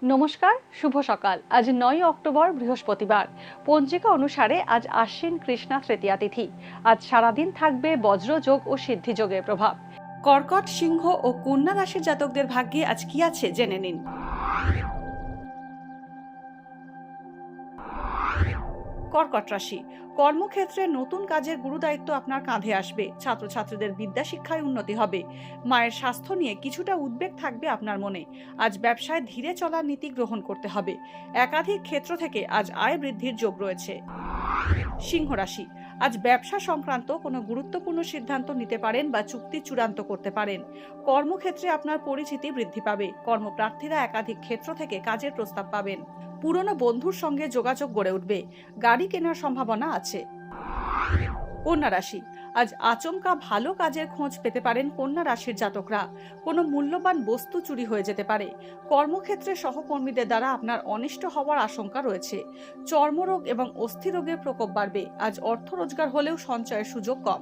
নমস্কার, শুভ সকাল। আজ 9 অক্টোবর বৃহস্পতিবার। পঞ্জিকা অনুসারে আজ আশ্বিন কৃষ্ণা তৃতীয়া তিথি। আজ সারাদিন থাকবে বজ্রযোগ ও সিদ্ধিযোগের প্রভাব। কর্কট, সিংহ ও কন্যা রাশির জাতকদের ভাগ্যে আজ কি আছে জেনে নিন। কর্কট রাশি, কর্মক্ষেত্রে নতুন কাজের গুরুদায়িত্ব আপনার কাঁধে আসবে। ছাত্রছাত্রীদের বিদ্যা শিক্ষায় উন্নতি হবে। মায়ের স্বাস্থ্য নিয়ে কিছুটা উদ্বেগ থাকবে আপনার মনে। আজ ব্যবসায় ধীরে চলার নীতি গ্রহণ করতে হবে। একাধিক ক্ষেত্র থেকে আজ আয় বৃদ্ধির যোগ রয়েছে। সিংহ রাশি, আজ ব্যবসা সংক্রান্ত কোনো গুরুত্বপূর্ণ সিদ্ধান্ত নিতে পারেন বা চুক্তি চূড়ান্ত করতে পারেন। কর্মক্ষেত্রে আপনার পরিচিতি বৃদ্ধি পাবে। কর্মপ্রার্থীরা একাধিক ক্ষেত্র থেকে কাজের প্রস্তাব পাবেন। পুরনো বন্ধুর সঙ্গে যোগাযোগ গড়ে উঠবে। গাড়ি কেনার সম্ভাবনা আছে। কন্যা রাশি, আজ আচমকা ভালো কাজের খোঁজ পেতে পারেন কন্যা রাশির জাতকরা। কোনো মূল্যবান বস্তু চুরি হয়ে যেতে পারে। কর্মক্ষেত্রে সহকর্মীদের দ্বারা আপনার অনিষ্ট হওয়ার আশঙ্কা রয়েছে। চর্মরোগ এবং অস্থিরোগের প্রকোপ বাড়বে। আজ অর্থ রোজগার হলেও সঞ্চয়ের সুযোগ কম।